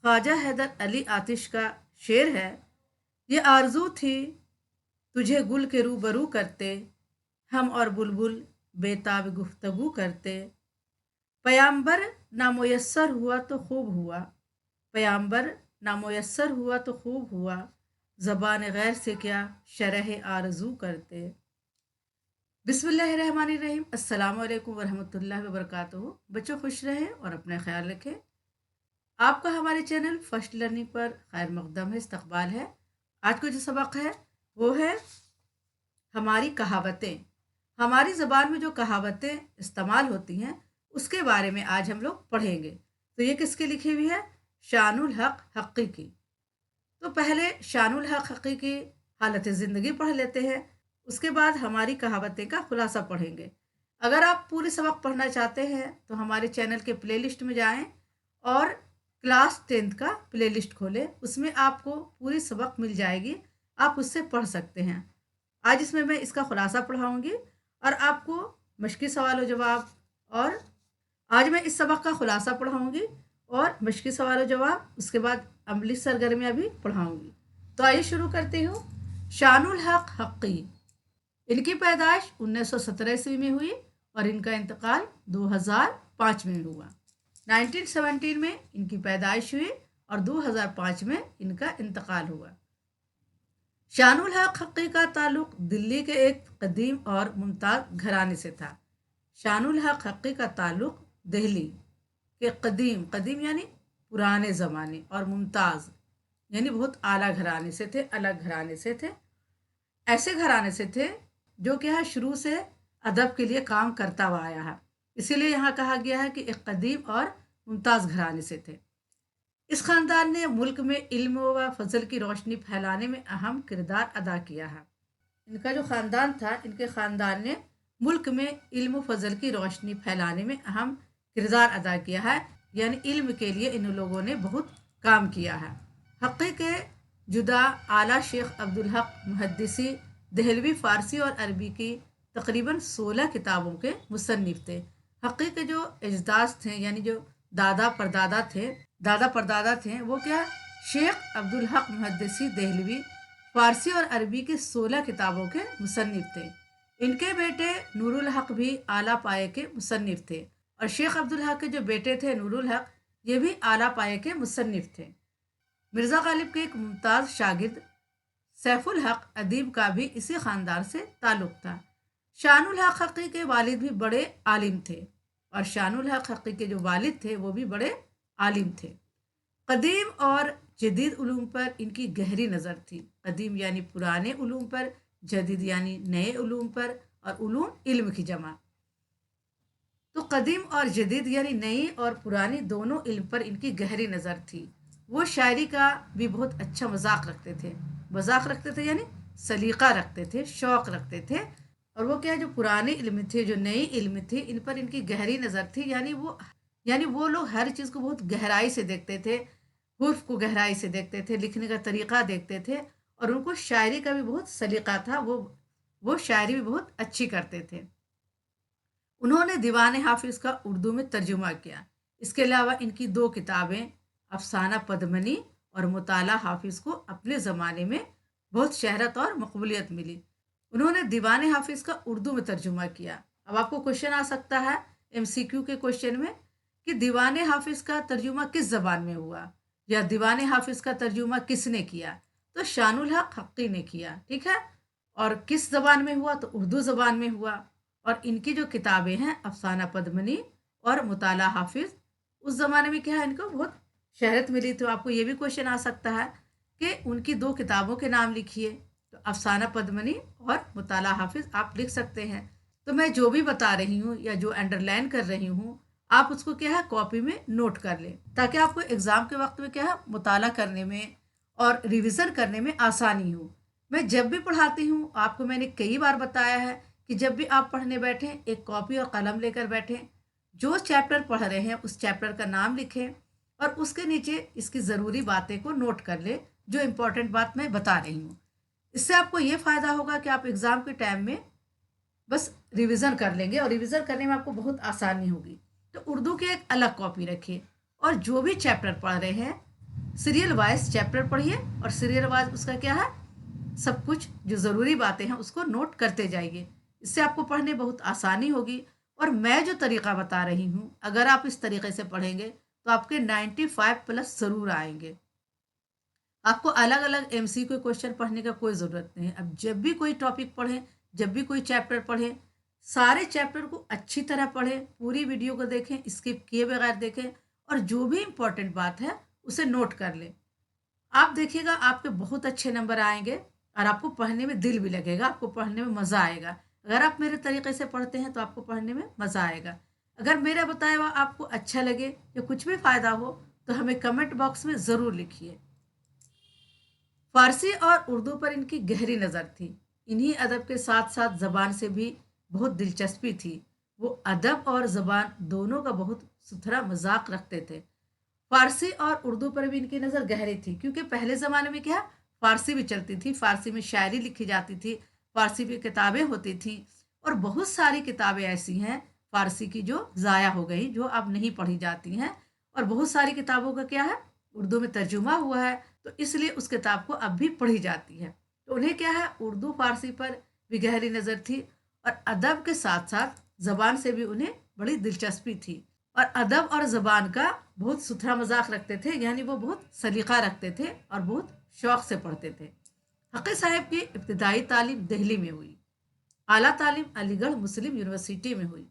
ख्वाजा हैदर अली आतिश का शेर है। ये आरजू थी तुझे गुल के रूबरू करते, हम और बुलबुल बेताब गुफ्तगू करते। पयाम्बर नामुयस्सर हुआ तो खूब हुआ, पयाम्बर नामुयस्सर हुआ तो खूब हुआ, ज़बान गैर से क्या शरह आरजू करते। बिस्मिल्लाहिर्रहमानिर्रहीम। अस्सलाम वालेकुम वरहमतुल्लाहि वबरकातुहू। बच्चों खुश रहें और अपना ख्याल रखें। आपका हमारे चैनल फर्स्ट लर्निंग पर खैर मकदम है, इस्तकबाल है। आज का जो सबक है वो है हमारी कहावतें। हमारी ज़बान में जो कहावतें इस्तेमाल होती हैं उसके बारे में आज हम लोग पढ़ेंगे। तो ये किसकी लिखी हुई है? शानुल हक हक़ी की। तो पहले शानुल हक हक़ी की हालत ज़िंदगी पढ़ लेते हैं, उसके बाद हमारी कहावतें का खुलासा पढ़ेंगे। अगर आप पूरी सबक पढ़ना चाहते हैं तो हमारे चैनल के प्लेलिस्ट में जाएं और क्लास 10th का प्लेलिस्ट खोलें, उसमें आपको पूरी सबक मिल जाएगी, आप उससे पढ़ सकते हैं। आज इसमें मैं इसका खुलासा पढ़ाऊंगी और आपको मश्की सवाल जवाब, और आज मैं इस सबक का खुलासा पढ़ाऊंगी और मश्की सवाल जवाब, उसके बाद अमली सरगर्मियाँ भी पढ़ाऊंगी। तो आइए शुरू करती हूँ। शानुल हक हक़ी। इनकी पैदाइश 1917 ईस्वी में हुई और इनका इंतकाल 2005 में हुआ। 1917 में इनकी पैदाइश हुई और 2005 में इनका इंतकाल हुआ। शानुल हक हक़ी का ताल्लुक दिल्ली के एक कदीम और मुमताज़ घराने से था। शानुल हक हक़ी का ताल्लुक दिल्ली के कदीम यानी पुराने ज़माने, और मुमताज़ यानी बहुत आला घराने से थे, अलग घराने से थे। ऐसे घराने से थे जो कि है शुरू से अदब के लिए काम करता हुआ आया है, इसीलिए यहाँ कहा गया है कि एक कदीम और मुमताज़ घराने से थे। इस ख़ानदान ने मुल्क में इल्म व फजल की रोशनी फैलाने में अहम किरदार अदा किया है। इनका जो ख़ानदान था, इनके ख़ानदान ने मुल्क में इल्म फजल की रोशनी फैलाने में अहम किरदार अदा किया है, यानी इल्म के लिए इन लोगों ने बहुत काम किया है। हक़ी के जुदा आला शेख अब्दुल हक मुहद्दिसी दहलवी फ़ारसी और अरबी की तकरीबन 16 किताबों के मुसन्निफ़ थे। हक़ी के जो अजदाद थे, यानी जो दादा परदादा थे, वो क्या? शेख अब्दुल हक मुहद्दिसी दहलवी फ़ारसी और अरबी के 16 किताबों के मुसन्निफ़ थे। इनके बेटे नूरुल हक भी आला पाए के मुसन्निफ़ थे, और शेख अब्दुल हक के जो बेटे थे नूरुल हक, ये भी आला पाए के मुसन्निफ़ थे। मिर्ज़ा गालिब के एक मुमताज़ शागिर्द सैफुल हक अदीब का भी इसी ख़ानदान से ताल्लुक़ था। शानुल हक हक़ी के वालिद भी बड़े आलिम थे, और शानुल हक हक़ी के जो वालिद थे वो भी बड़े आलिम थे। कदीम और जदीद उलूम पर इनकी गहरी नज़र थी। कदीम यानी पुराने उलूम पर, जदीद यानी नए उलूम पर, और उलूम इल्म की जमा। तो कदीम और जदीद यानी नई और पुरानी दोनों इल्म पर इनकी गहरी नज़र थी। वो शायरी का भी बहुत अच्छा मजाक रखते थे यानी सलीका रखते थे, शौक़ रखते थे। और वो क्या है, जो पुराने इल्म थे, जो नई इल्म थी, इन पर इनकी गहरी नज़र थी, यानी वो लोग हर चीज़ को बहुत गहराई से देखते थे, हुर्फ को गहराई से देखते थे, लिखने का तरीक़ा देखते थे, और उनको शायरी का भी बहुत सलीका था। वो शायरी भी बहुत अच्छी करते थे। उन्होंने दीवान हाफिज़ का उर्दू में तर्जुमा किया। इसके अलावा इनकी 2 किताबें अफसाना पद्मनी और मुताला हाफिज़ को अपने ज़माने में बहुत शहरत और मकबूलियत मिली। उन्होंने दीवान हाफिज़ का उर्दू में तर्जुमा किया। अब आपको क्वेश्चन आ सकता है MCQ के क्वेश्चन में कि दीवान हाफिज़ का तर्जुमा किस ज़बान में हुआ, या दीवान हाफिज़ का तर्जुमा किसने किया? तो शानुल हक हक़ी ने किया, ठीक है। और किस ज़बान में हुआ? तो उर्दू ज़बान में हुआ। और इनकी जो किताबें हैं अफसाना पद्मनी और मुताला हाफिज़, उस ज़माने में क्या है, इनको बहुत शहरत मिली। तो आपको ये भी क्वेश्चन आ सकता है कि उनकी 2 किताबों के नाम लिखिए। तो अफसाना पद्मनी और मुताला हाफिज़ आप लिख सकते हैं। तो मैं जो भी बता रही हूँ या जो अंडरलाइन कर रही हूँ, आप उसको क्या है कॉपी में नोट कर लें, ताकि आपको एग्ज़ाम के वक्त में क्या है मुताला करने में और रिविज़न करने में आसानी हो। मैं जब भी पढ़ाती हूँ, आपको मैंने कई बार बताया है कि जब भी आप पढ़ने बैठें, एक कॉपी और कलम लेकर बैठें, जो चैप्टर पढ़ रहे हैं उस चैप्टर का नाम लिखें, और उसके नीचे इसकी ज़रूरी बातें को नोट कर ले, जो इम्पोर्टेंट बात मैं बता रही हूँ। इससे आपको ये फ़ायदा होगा कि आप एग्ज़ाम के टाइम में बस रिवीजन कर लेंगे, और रिवीजन करने में आपको बहुत आसानी होगी। तो उर्दू की एक अलग कॉपी रखिए, और जो भी चैप्टर पढ़ रहे हैं सीरियल वाइज चैप्टर पढ़िए और सीरियल वाइज उसका क्या है, सब कुछ जो ज़रूरी बातें हैं उसको नोट करते जाइए। इससे आपको पढ़ने बहुत आसानी होगी। और मैं जो तरीका बता रही हूँ, अगर आप इस तरीके से पढ़ेंगे तो आपके 95 प्लस ज़रूर आएंगे। आपको अलग अलग एमसीक्यू क्वेश्चन पढ़ने का कोई ज़रूरत नहीं है। अब जब भी कोई टॉपिक पढ़ें, जब भी कोई चैप्टर पढ़ें, सारे चैप्टर को अच्छी तरह पढ़ें, पूरी वीडियो को देखें, स्किप किए बगैर देखें और जो भी इम्पोर्टेंट बात है उसे नोट कर लें। आप देखिएगा आपके बहुत अच्छे नंबर आएंगे और आपको पढ़ने में दिल भी लगेगा, आपको पढ़ने में मज़ा आएगा। अगर आप मेरे तरीके से पढ़ते हैं तो आपको पढ़ने में मज़ा आएगा। अगर मेरा बताया हुआ आपको अच्छा लगे या कुछ भी फ़ायदा हो तो हमें कमेंट बॉक्स में ज़रूर लिखिए। फारसी और उर्दू पर इनकी गहरी नज़र थी। इन्हीं अदब के साथ साथ ज़बान से भी बहुत दिलचस्पी थी। वो अदब और ज़बान दोनों का बहुत सुथरा मजाक रखते थे। फारसी और उर्दू पर भी इनकी नज़र गहरी थी, क्योंकि पहले ज़माने में क्या, फारसी भी चलती थी, फारसी में शायरी लिखी जाती थी, फारसी में किताबें होती थी। और बहुत सारी किताबें ऐसी हैं फारसी की जो ज़ाया हो गई, जो अब नहीं पढ़ी जाती हैं। और बहुत सारी किताबों का क्या है, उर्दू में तर्जुमा हुआ है, तो इसलिए उस किताब को अब भी पढ़ी जाती है। तो उन्हें क्या है, उर्दू फारसी पर भी गहरी नज़र थी और अदब के साथ साथ ज़बान से भी उन्हें बड़ी दिलचस्पी थी। और अदब और ज़बान का बहुत सुथरा मजाक रखते थे, यानी वो बहुत सलीका रखते थे और बहुत शौक से पढ़ते थे। हक़ी साहब की इब्तदाई तालीम दिल्ली में हुई, आला तालीम अलीगढ़ मुस्लिम यूनिवर्सिटी में हुई।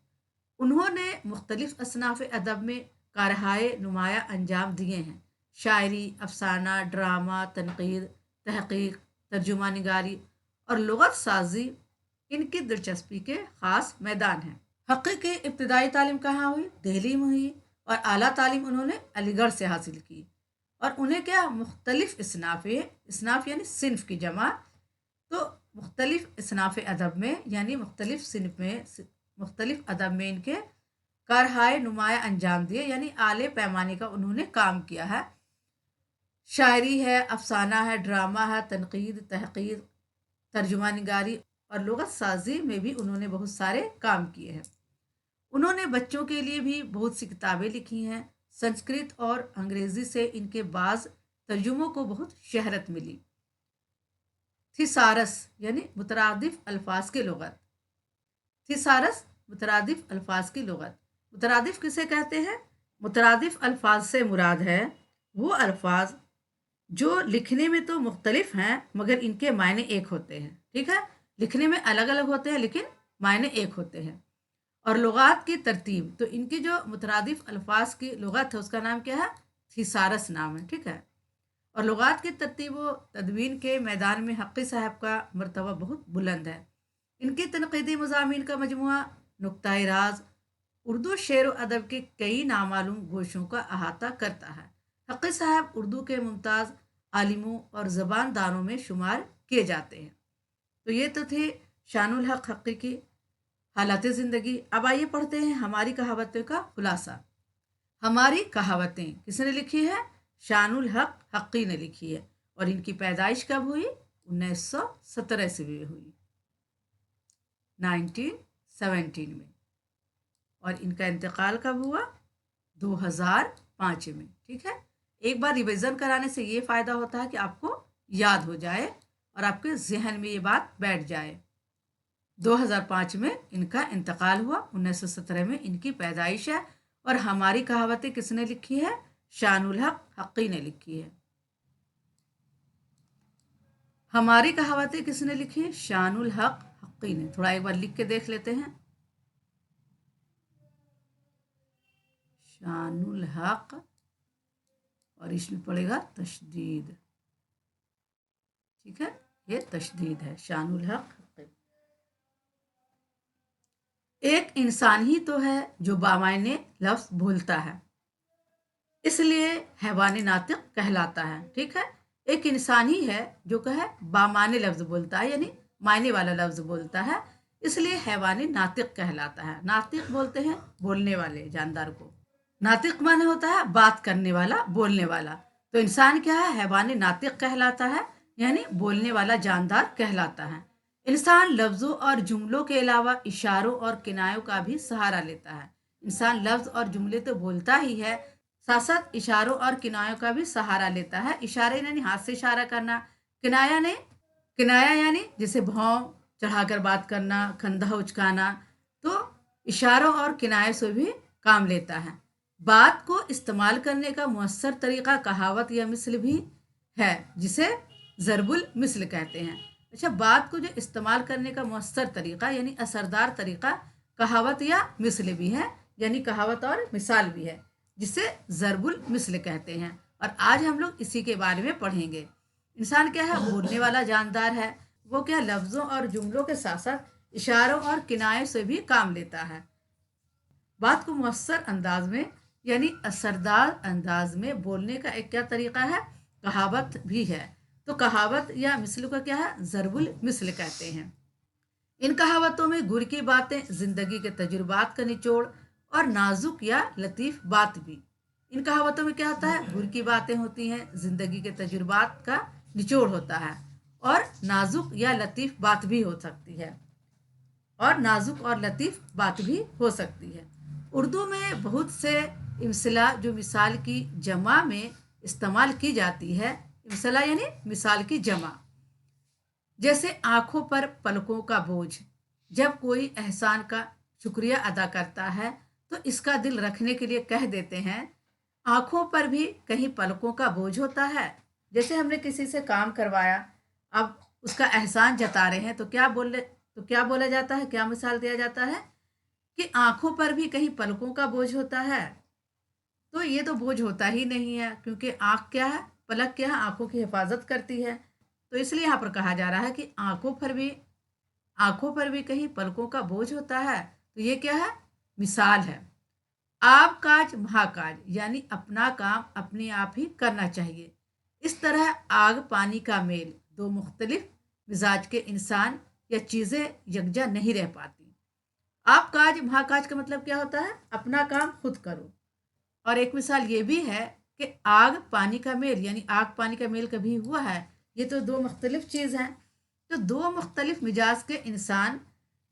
उन्होंने मुख्तलिफ असनाफ़ अदब में कारहाए नुमाया अंजाम दिए हैं। शायरी, अफसाना, ड्रामा, तनकीद, तहकीक, तर्जुमा निगारी और लुगत साजी इनकी दिलचस्पी के ख़ास मैदान हैं। हक़ की इब्तदाई तालीम कहाँ हुई, दिल्ली में हुई। और आला तालीम उन्होंने अलीगढ़ से हासिल की। और उन्हें क्या, मुख्तलिफ इसनाफ़ यानी सिन्फ की जमा, तो मुख्तलिफ इसनाफ़ अदब में यानी मुख्तलिफ सिन्फ में, मुख्तलिफ अदब में इनके कारहाए नुमाया अंजाम दिए, यानी आले पैमाने का उन्होंने काम किया है। शायरी है, अफसाना है, ड्रामा है, तनकीद, तहकीक, तर्जुमा निगारी और लुगत साजी में भी उन्होंने बहुत सारे काम किए हैं। उन्होंने बच्चों के लिए भी बहुत सी किताबें लिखी हैं। संस्कृत और अंग्रेज़ी से इनके बाज़ तर्जुमों को बहुत शहरत मिली। थिसारस यानी मुतरादिफ अल्फाज की लुगत, थिसारस मुतरादिफ अल्फाज की लुगत। मुतरादिफ किसे कहते हैं, मुतरादिफ अल्फाज से मुराद है वो अल्फाज जो लिखने में तो मुख्तलिफ हैं मगर इनके मायने एक होते हैं। ठीक है, लिखने में अलग अलग होते हैं लेकिन मायने एक होते हैं। और लुगात की तरतीब, तो इनकी जो मुतरादिफ अल्फाज की लुगत है उसका नाम क्या है, थिसारस नाम है। ठीक है। और लुगात की तरतीब व तदवीन के मैदान में हक़ी साहब का मर्तबा बहुत बुलंद है। इनकी तनक़ीदी मज़ामीन का मजमुआ नुक्ता-ए राज उर्दू शेर व अदब के कई नामालूम गोशों का अहाता करता है। हक़ी साहब उर्दू के मुमताज़ आलिमों और ज़बानदानों में शुमार किए जाते हैं। तो ये तो थे शानुल हक हक़ी की हालात ज़िंदगी। अब आइए पढ़ते हैं हमारी कहावतों का खुलासा। हमारी कहावतें किसने लिखी है, शानुल हक हक़ी ने लिखी है। और इनकी पैदाइश कब हुई, 1917 ईस्वी में हुई, 1917 में। और इनका इंतकाल कब हुआ, 2005 में। ठीक है, एक बार रिवीजन कराने से ये फ़ायदा होता है कि आपको याद हो जाए और आपके जहन में ये बात बैठ जाए। 2005 में इनका इंतकाल हुआ, 1917 में इनकी पैदाइश है। और हमारी कहावतें किसने लिखी है, शानुल हक हक़ी ने लिखी है। हमारी कहावतें किसने लिखी है, शानुल हक हक़ी ने। थोड़ा एक बार लिख के देख लेते हैं, शानुल हक और इसमें पड़ेगा तशदीद। ठीक है, ये तशदीद है, शानुल हक हक़ी। एक इंसान ही तो है जो बामायने लफ्ज़ भूलता है, इसलिए हैवान नातिक कहलाता है। ठीक है, एक इंसान ही है जो कहे बामाने लफ्ज़ बोलता है, यानी मायने वाला लफ्ज़ बोलता है, इसलिए हैवान नातिक कहलाता है। नातिक बोलते हैं बोलने वाले जानदार को, नातिक माने होता है बात करने वाला, बोलने वाला। तो इंसान क्या है, हैवान नातिक कहलाता है, यानी बोलने वाला जानदार कहलाता है। इंसान लफ्ज़ों और जुमलों के अलावा इशारों और किनायों का भी सहारा लेता है। इंसान लफ्ज़ और जुमले तो बोलता ही है, साथ साथ इशारों और किनायों का भी सहारा लेता है। इशारे यानी हाथ से इशारा करना, किनाया ने किनाया यानी जैसे भौं चढ़ाकर बात करना, कंधा उचकाना। तो इशारों और किनाए से भी काम लेता है। बात को इस्तेमाल करने का मुअस्सर तरीका कहावत या मिसल भी है, जिसे ज़रबुल मिसल कहते हैं। अच्छा, बात को जो इस्तेमाल करने का मुअस्सर तरीका यानी असरदार तरीका कहावत या मिसल भी है, यानी कहावत और मिसाल भी है, जिसे ज़रबुल मिसल कहते हैं। और आज हम लोग इसी के बारे में पढ़ेंगे। इंसान क्या है? बोलने वाला जानदार है। वो क्या लफ्ज़ों और जुमलों के साथ साथ इशारों और किनायों से भी काम लेता है। बात को मुअस्सर अंदाज में यानी असरदार अंदाज में बोलने का एक क्या तरीका है? कहावत भी है। तो कहावत या मिसल का क्या है? ज़रबुल मिसल कहते हैं। इन कहावतों में गुर की बातें, जिंदगी के तजुर्बात का निचोड़ और नाजुक या लतीफ़ बात भी। इन कहावतों में क्या होता है? गुर की बातें होती हैं, जिंदगी के तजुर्बात का निचोड़ होता है, और नाजुक या लतीफ़ बात भी हो सकती है। और नाजुक और लतीफ़ बात भी हो सकती है। उर्दू में बहुत से इमसला जो मिसाल की जमा में इस्तेमाल की जाती है। इमसला यानी मिसाल की जमा। जैसे आंखों पर पलकों का बोझ। जब कोई एहसान का शुक्रिया अदा करता है तो इसका दिल रखने के लिए कह देते हैं, आंखों पर भी कहीं पलकों का बोझ होता है। जैसे हमने किसी से काम करवाया, अब उसका एहसान जता रहे हैं, तो क्या बोला जाता है, क्या मिसाल दिया जाता है कि आंखों पर भी कहीं पलकों का बोझ होता है। तो ये तो बोझ होता ही नहीं है, क्योंकि आंख क्या है? पलक क्या है? आंखों की हिफाजत करती है। तो इसलिए यहाँ पर कहा जा रहा है कि आंखों पर भी कहीं पलकों का बोझ होता है। तो ये क्या है? मिसाल है। आप काज महाकाज यानी अपना काम अपने आप ही करना चाहिए। इस तरह आग पानी का मेल, दो मुख्तलिफ मिजाज के इंसान या चीज़ें यकजा नहीं रह पाती। आप काज महाकाज का मतलब क्या होता है? अपना काम खुद करो। और एक मिसाल ये भी है कि आग पानी का मेल, यानी आग पानी का मेल कभी हुआ है? ये तो दो मुख्तलिफ चीज़ हैं। तो दो मुख्तलिफ मिजाज के इंसान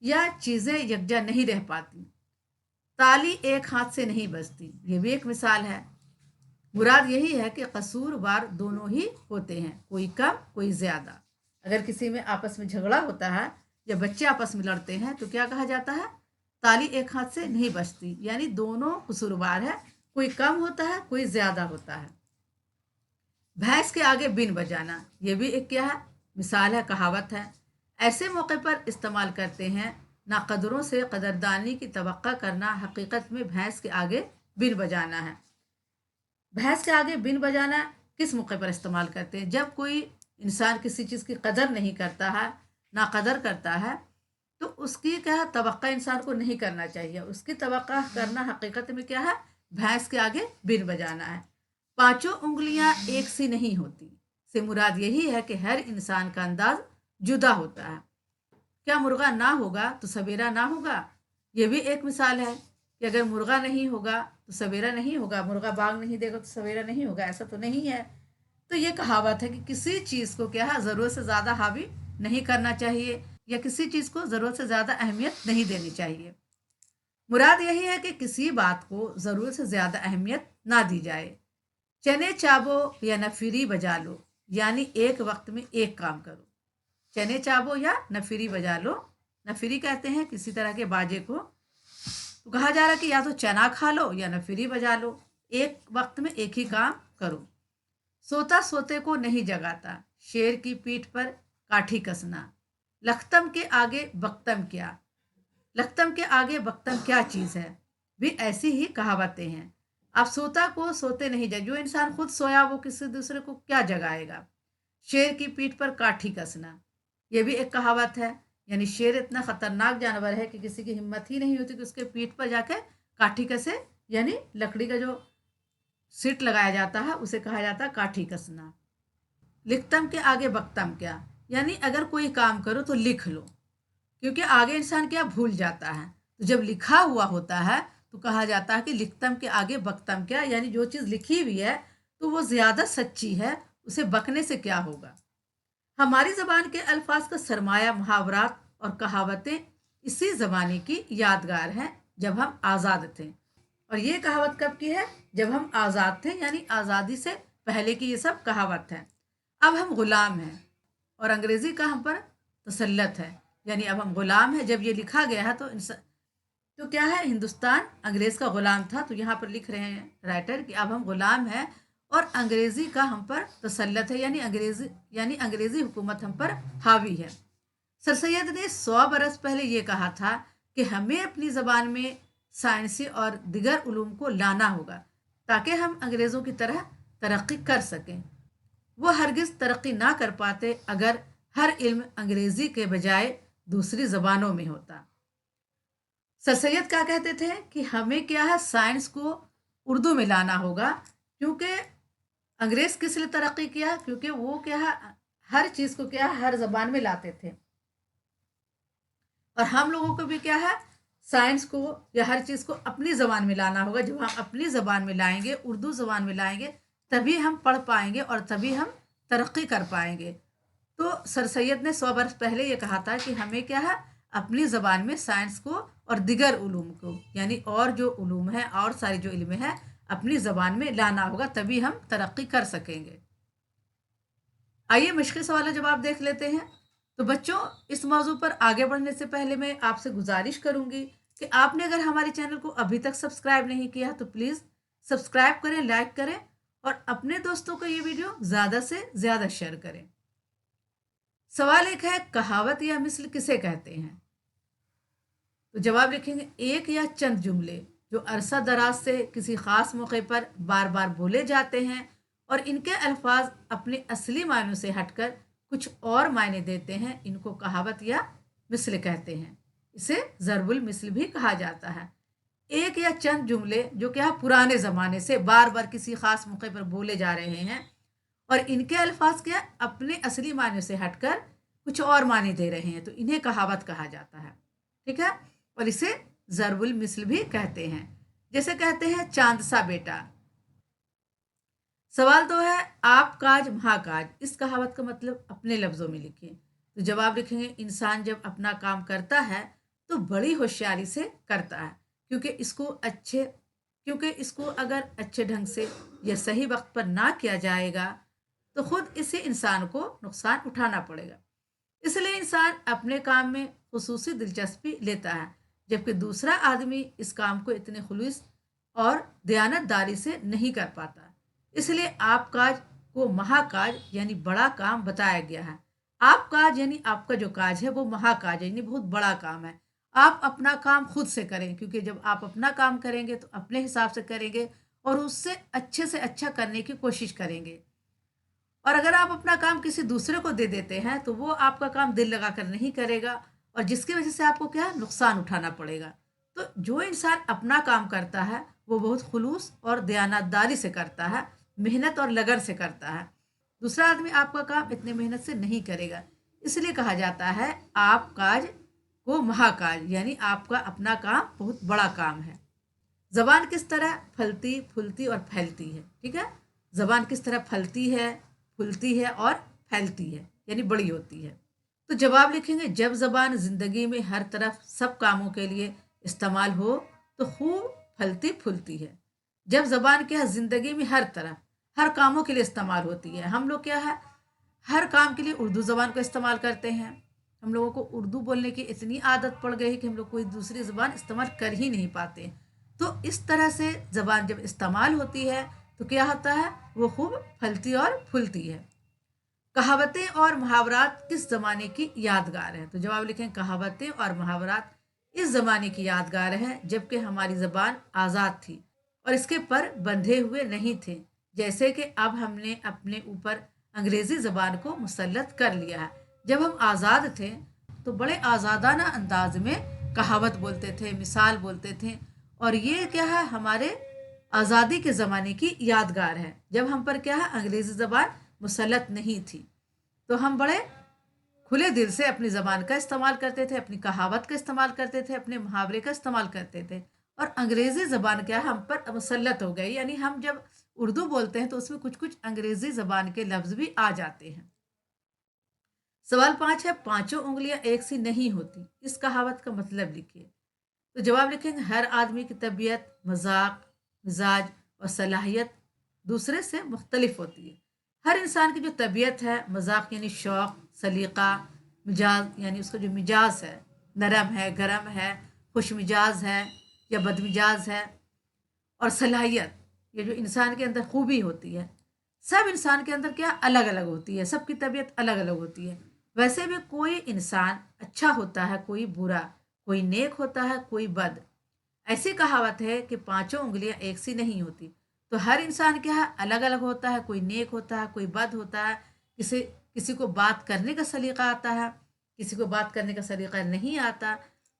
या चीज़ें यकजा नहीं रह पाती। ताली एक हाथ से नहीं बजती, ये भी एक मिसाल है। मुराद यही है कि कसूरवार दोनों ही होते हैं, कोई कम कोई ज़्यादा। अगर किसी में आपस में झगड़ा होता है या बच्चे आपस में लड़ते हैं तो क्या कहा जाता है? ताली एक हाथ से नहीं बजती, यानी दोनों कसूरवार है, कोई कम होता है कोई ज़्यादा होता है। भैंस के आगे बिन बजाना, ये भी एक क्या है? मिसाल है, कहावत है। ऐसे मौके पर इस्तेमाल करते हैं, ना कदरों से कदरदानी की तवक्का करना हकीकत में भैंस के आगे बिन बजाना है। भैंस के आगे बिन बजाना किस मौके पर इस्तेमाल करते हैं? जब कोई इंसान किसी चीज़ की कदर नहीं करता है, ना कदर करता है, तो उसकी क्या है? तवक्का इंसान को नहीं करना चाहिए। उसकी तवक्का करना हकीकत में क्या है? भैंस के आगे बिन बजाना है। पांचों उंगलियां एक सी नहीं होती, से मुराद यही है कि हर इंसान का अंदाज जुदा होता है। क्या मुर्गा ना होगा तो सवेरा ना होगा? ये भी एक मिसाल है कि अगर मुर्गा नहीं होगा तो सवेरा नहीं होगा, मुर्गा बाग नहीं देगा तो सवेरा नहीं होगा, ऐसा तो नहीं है। तो ये कहावत है कि किसी चीज़ को क्या है? ज़रूरत से ज़्यादा हावी नहीं करना चाहिए, या किसी चीज़ को ज़रूरत से ज़्यादा अहमियत नहीं देनी चाहिए। मुराद यही है कि किसी बात को ज़रूरत से ज़्यादा अहमियत ना दी जाए। चने चाबो या नफिरी बजा लो, यानी एक वक्त में एक काम करो। चने चाबो या नफिरी बजा लो। नफिरी कहते हैं किसी तरह के बाजे को। तो कहा जा रहा है कि या तो चना खा लो या नफिरी बजा लो, एक वक्त में एक ही काम करो। सोता सोते को नहीं जगाता, शेर की पीठ पर काठी कसना। लखतम के आगे बख्तम क्या? लखतम के आगे बख्तम क्या चीज़ है? भी ऐसी ही कहावतें हैं। आप सोता को सोते नहीं जगा, जो इंसान खुद सोया वो किसी दूसरे को क्या जगाएगा? शेर की पीठ पर काठी कसना, ये भी एक कहावत है। यानी शेर इतना खतरनाक जानवर है कि किसी की हिम्मत ही नहीं होती कि उसके पीठ पर जाके काठी कसे, यानी लकड़ी का जो सिट लगाया जाता है उसे कहा जाता है काठी कसना। लिखतम के आगे बख्तम क्या? यानी अगर कोई काम करो तो लिख लो, क्योंकि आगे इंसान क्या भूल जाता है। तो जब लिखा हुआ होता है तो कहा जाता है कि लिखतम के आगे बख्तम क्या, यानी जो चीज़ लिखी हुई है तो वो ज़्यादा सच्ची है, उसे बकने से क्या होगा। हमारी ज़बान के अल्फाज का सरमाया मुहावरात और कहावतें इसी ज़माने की यादगार हैं, जब हम आज़ाद थे। और ये कहावत कब की है? जब हम आज़ाद थे, यानी आज़ादी से पहले की ये सब कहावत है। अब हम गुलाम हैं और अंग्रेज़ी का हम पर तसल्लत है, यानी अब हम गुलाम हैं। जब ये लिखा गया है तो क्या है, हिंदुस्तान अंग्रेज़ का गुलाम था, तो यहाँ पर लिख रहे हैं राइटर कि अब हम गुलाम हैं और अंग्रेज़ी का हम पर तसल्लत है, यानी अंग्रेज़ी हुकूमत हम पर हावी है। सर सैयद ने 100 बरस पहले ये कहा था कि हमें अपनी ज़बान में साइंसी और दिगर उलूम को लाना होगा ताकि हम अंग्रेज़ों की तरह तरक्की कर सकें। वो हरगिज़ तरक्की ना कर पाते अगर हर इल्म अंग्रेज़ी के बजाय दूसरी ज़बानों में होता। सर सैयद क्या कहते थे कि हमें क्या है, साइंस को उर्दू में लाना होगा, क्योंकि अंग्रेज़ किस लिए तरक्की किया? क्योंकि वो क्या है, हर चीज़ को क्या है, हर ज़बान में लाते थे। और हम लोगों को भी क्या है, साइंस को या हर चीज़ को अपनी ज़बान में लाना होगा। जब हम अपनी ज़बान में लाएंगे, उर्दू ज़बान में लाएंगे, तभी हम पढ़ पाएंगे और तभी हम तरक्की कर पाएंगे। तो सर सैयद ने 100 बरस पहले ये कहा था कि हमें क्या है, अपनी ज़बान में साइंस को और दिगर उलूम को, यानी और जो उलूम है और सारी जो इल्म है, अपनी ज़बान में लाना होगा, तभी हम तरक्की कर सकेंगे। आइए मुश्किल सवाल जवाब देख लेते हैं। तो बच्चों, इस मौजू पर आगे बढ़ने से पहले मैं आपसे गुजारिश करूंगी कि आपने अगर हमारे चैनल को अभी तक सब्सक्राइब नहीं किया तो प्लीज़ सब्सक्राइब करें, लाइक करें और अपने दोस्तों को ये वीडियो ज़्यादा से ज़्यादा शेयर करें। सवाल एक है, कहावत या मिसल किसे कहते हैं? तो जवाब लिखेंगे, एक या चंद जुमले जो अरसा दराज से किसी खास मौके पर बार बार बोले जाते हैं और इनके अल्फाज अपने असली मायनों से हटकर कुछ और मायने देते हैं, इनको कहावत या मिसल कहते हैं। इसे ज़रबुल मिसल भी कहा जाता है। एक या चंद जुमले जो क्या पुराने ज़माने से बार बार किसी खास मौके पर बोले जा रहे हैं और इनके अल्फाज क्या अपने असली मायने से हटकर कुछ और माने दे रहे हैं, तो इन्हें कहावत कहा जाता है। ठीक है, और इसे ज़रबुल मिसल भी कहते हैं। जैसे कहते हैं, चांद सा बेटा। सवाल तो है, आप काज महाकाज, इस कहावत का मतलब अपने लफ्ज़ों में लिखिए। तो जवाब लिखेंगे, इंसान जब अपना काम करता है तो बड़ी होशियारी से करता है, क्योंकि इसको अगर अच्छे ढंग से या सही वक्त पर ना किया जाएगा तो खुद इसी इंसान को नुकसान उठाना पड़ेगा। इसलिए इंसान अपने काम में खुसूसी दिलचस्पी लेता है, जबकि दूसरा आदमी इस काम को इतने खुलूस और दयानतदारी से नहीं कर पाता। इसलिए आप काज को महाकाज यानी बड़ा काम बताया गया है। आप काज यानी आपका जो काज है वो महाकाज है, यानी बहुत बड़ा काम है। आप अपना काम खुद से करें, क्योंकि जब आप अपना काम करेंगे तो अपने हिसाब से करेंगे और उससे अच्छे से अच्छा करने की कोशिश करेंगे। और अगर आप अपना काम किसी दूसरे को दे देते हैं तो वो आपका काम दिल लगाकर नहीं करेगा और जिसकी वजह से आपको क्या नुकसान उठाना पड़ेगा। तो जो इंसान अपना काम करता है वो बहुत खुलूस और दयानतदारी से करता है, मेहनत और लगन से करता है। दूसरा आदमी आपका काम इतने मेहनत से नहीं करेगा। इसलिए कहा जाता है, आप काज को महाकाज, यानी आपका अपना काम बहुत बड़ा काम है। जबान किस तरह फलती फूलती और फैलती है? ठीक है, जबान किस तरह फलती है, फूलती है और फैलती है, यानी बड़ी होती है। तो जवाब लिखेंगे, जब जबान जिंदगी में हर तरफ सब कामों के लिए इस्तेमाल हो तो खूब फलती फूलती है। जब जबान क्या है, जिंदगी में हर तरफ हर कामों के लिए इस्तेमाल होती है। हम लोग क्या है, हर काम के लिए उर्दू ज़बान को इस्तेमाल करते हैं। हम लोगों को उर्दू बोलने की इतनी आदत पड़ गई है कि हम लोग कोई दूसरी ज़बान इस्तेमाल कर ही नहीं पाते। तो इस तरह से ज़बान जब इस्तेमाल होती है तो क्या होता है, वो खूब फलती और फूलती है। कहावतें और मुहावरात किस ज़माने की यादगार है? तो जवाब लिखें, कहावतें और मुहावरात इस ज़माने की यादगार हैं जबकि हमारी ज़बान आज़ाद थी और इसके पर बंधे हुए नहीं थे। जैसे कि अब हमने अपने ऊपर अंग्रेज़ी ज़बान को मुसल्लत कर लिया है। जब हम आज़ाद थे तो बड़े आज़ादाना अंदाज में कहावत बोलते थे, मिसाल बोलते थे, और ये क्या है, हमारे आज़ादी के ज़माने की यादगार है जब हम पर क्या है, अंग्रेज़ी ज़बान मुसल्लत नहीं थी। तो हम बड़े खुले दिल से अपनी ज़बान का इस्तेमाल करते थे, अपनी कहावत का इस्तेमाल करते थे, अपने मुहावरे का इस्तेमाल करते थे। और अंग्रेज़ी ज़बान क्या है, हम पर मुसल्लत हो गई, यानी हम जब उर्दू बोलते हैं तो उसमें कुछ कुछ अंग्रेज़ी ज़बान के लफ्ज़ भी आ जाते हैं। सवाल 5 है, पांचों उंगलियां एक सी नहीं होती, इस कहावत का मतलब लिखिए। तो जवाब लिखेंगे हर आदमी की तबीयत, मजाक, मिजाज और सलाहियत दूसरे से मुख्तलिफ होती है। हर इंसान की जो तबीयत है, मजाक यानी शौक, सलीका, मिजाज यानी उसका जो मिजाज है, नरम है, गरम है, खुश मिजाज है या बदमिजाज है, और सलाहियत ये जो इंसान के अंदर खूबी होती है, सब इंसान के अंदर क्या अलग अलग होती है, सबकी तबीयत अलग अलग होती है। वैसे भी कोई इंसान अच्छा होता है, कोई बुरा, कोई नेक होता है, कोई बद। ऐसी कहावत है कि पांचों उंगलियां एक सी नहीं होती। तो हर इंसान क्या है, अलग अलग होता है, कोई नेक होता है, कोई बद होता है। किसी किसी को बात करने का सलीका आता है, किसी को बात करने का सलीका नहीं आता।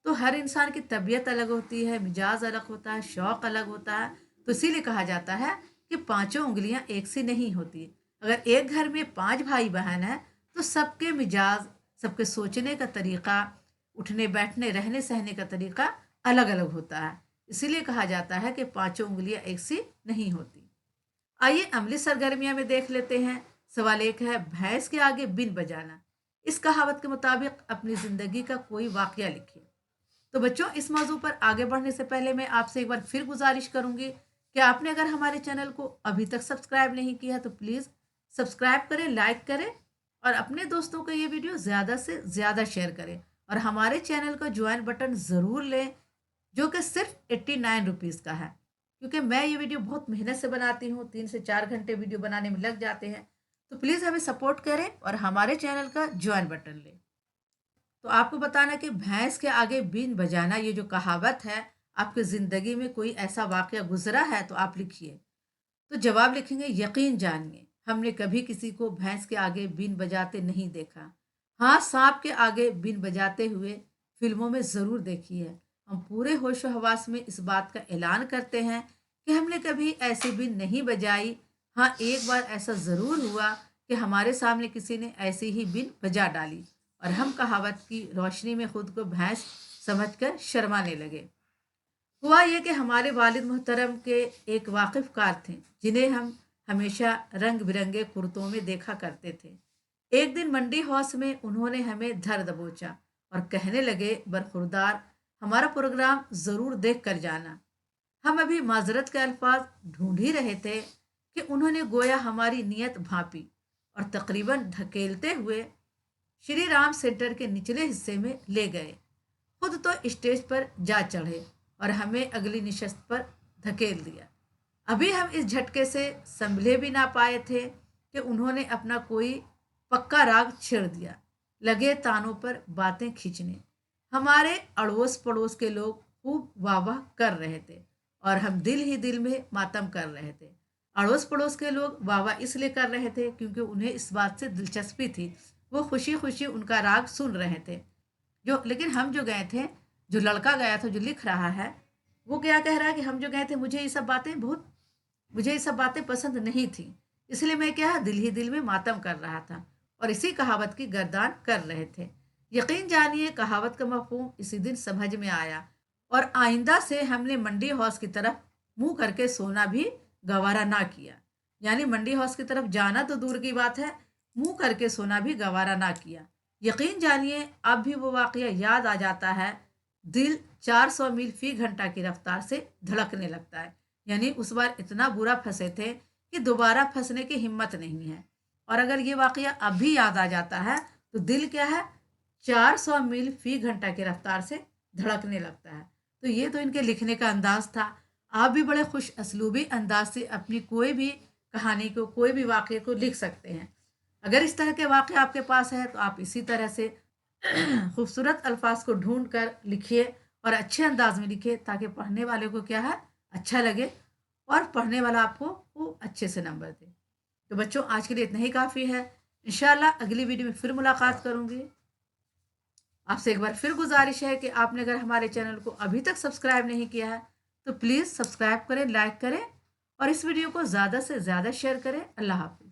तो हर इंसान की तबीयत अलग होती है, मिजाज अलग होता है, शौक अलग होता है। तो इसीलिए कहा जाता है कि पांचों उंगलियां एक सी नहीं होती। अगर एक घर में पांच भाई बहन है तो सबके मिजाज, सबके सोचने का तरीका, उठने बैठने रहने सहने का तरीका अलग अलग होता है। इसीलिए कहा जाता है कि पांचों उंगलियां एक सी नहीं होती। आइए अमली सरगर्मियां में देख लेते हैं। सवाल एक है, भैंस के आगे बिन बजाना। इस कहावत के मुताबिक अपनी जिंदगी का कोई वाकया लिखिए। तो बच्चों, इस मौजू पर आगे बढ़ने से पहले मैं आपसे एक बार फिर गुजारिश करूंगी कि आपने अगर हमारे चैनल को अभी तक सब्सक्राइब नहीं किया तो प्लीज़ सब्सक्राइब करें, लाइक करें और अपने दोस्तों को ये वीडियो ज़्यादा से ज़्यादा शेयर करें। और हमारे चैनल का ज्वाइन बटन ज़रूर लें, जो कि सिर्फ 89 रुपीज़ का है। क्योंकि मैं ये वीडियो बहुत मेहनत से बनाती हूँ, 3 से 4 घंटे वीडियो बनाने में लग जाते हैं। तो प्लीज़ हमें सपोर्ट करें और हमारे चैनल का ज्वाइन बटन लें। तो आपको बताना कि भैंस के आगे बीन बजाना, ये जो कहावत है, आपकी ज़िंदगी में कोई ऐसा वाक़या गुजरा है तो आप लिखिए। तो जवाब लिखेंगे, यकीन जानिए हमने कभी किसी को भैंस के आगे बीन बजाते नहीं देखा। हाँ, सांप के आगे बीन बजाते हुए फिल्मों में ज़रूर देखी है। हम पूरे होशो हवास में इस बात का ऐलान करते हैं कि हमने कभी ऐसी बीन नहीं बजाई। हाँ, एक बार ऐसा ज़रूर हुआ कि हमारे सामने किसी ने ऐसी ही बीन बजा डाली और हम कहावत की रोशनी में खुद को भैंस समझकर शर्माने लगे। हुआ ये कि हमारे वालिद मोहतरम के एक वाकिफ़ थे, जिन्हें हम हमेशा रंग बिरंगे कुर्तों में देखा करते थे। एक दिन मंडी हाउस में उन्होंने हमें धर दबोचा और कहने लगे, बरखुरदार, हमारा प्रोग्राम ज़रूर देख कर जाना। हम अभी माजरत के अल्फाज ढूंढ ही रहे थे कि उन्होंने गोया हमारी नीयत भांपी और तकरीबन धकेलते हुए श्री राम सेंटर के निचले हिस्से में ले गए। खुद तो स्टेज पर जा चढ़े और हमें अगली निशस्त पर धकेल दिया। अभी हम इस झटके से संभले भी ना पाए थे कि उन्होंने अपना कोई पक्का राग छेड़ दिया। लगे तानों पर बातें खींचने। हमारे अड़ोस पड़ोस के लोग खूब वाह वाह कर रहे थे और हम दिल ही दिल में मातम कर रहे थे। अड़ोस पड़ोस के लोग वाह वाह इसलिए कर रहे थे क्योंकि उन्हें इस बात से दिलचस्पी थी। वो खुशी खुशी उनका राग सुन रहे थे। लेकिन हम जो गए थे, जो लड़का गया था जो लिख रहा है, वो क्या कह रहा है कि हम जो गए थे, मुझे ये सब बातें पसंद नहीं थी। इसलिए मैं क्या है, दिल ही दिल में मातम कर रहा था और इसी कहावत की गर्दान कर रहे थे। यकीन जानिए कहावत का मफहूम इसी दिन समझ में आया और आइंदा से हमने मंडी हाउस की तरफ मुंह करके सोना भी गवारा ना किया। यानी मंडी हाउस की तरफ जाना तो दूर की बात है, मुंह करके सोना भी गवारा ना किया। यकीन जानिए अब भी वो वाकया याद आ जाता है, दिल 400 मील फी घंटा की रफ्तार से धड़कने लगता है। यानी उस बार इतना बुरा फंसे थे कि दोबारा फंसने की हिम्मत नहीं है। और अगर ये वाकया अब भी याद आ जाता है तो दिल क्या है, 400 मील फी घंटा की रफ्तार से धड़कने लगता है। तो ये तो इनके लिखने का अंदाज था। आप भी बड़े खुश असलूबी अंदाज से अपनी कोई भी कहानी को, कोई भी वाक्य को लिख सकते हैं। अगर इस तरह के वाक्य आपके पास है तो आप इसी तरह से खूबसूरत अल्फाज को ढूंढ कर लिखिए और अच्छे अंदाज में लिखिए, ताकि पढ़ने वाले को क्या है, अच्छा लगे और पढ़ने वाला आपको वो अच्छे से नंबर दे। तो बच्चों, आज के लिए इतना ही काफ़ी है। इंशाल्लाह अगली वीडियो में फिर मुलाकात करूंगी। आपसे एक बार फिर गुजारिश है कि आपने अगर हमारे चैनल को अभी तक सब्सक्राइब नहीं किया है तो प्लीज़ सब्सक्राइब करें, लाइक करें और इस वीडियो को ज़्यादा से ज़्यादा शेयर करें। अल्लाह हाफ़िज़।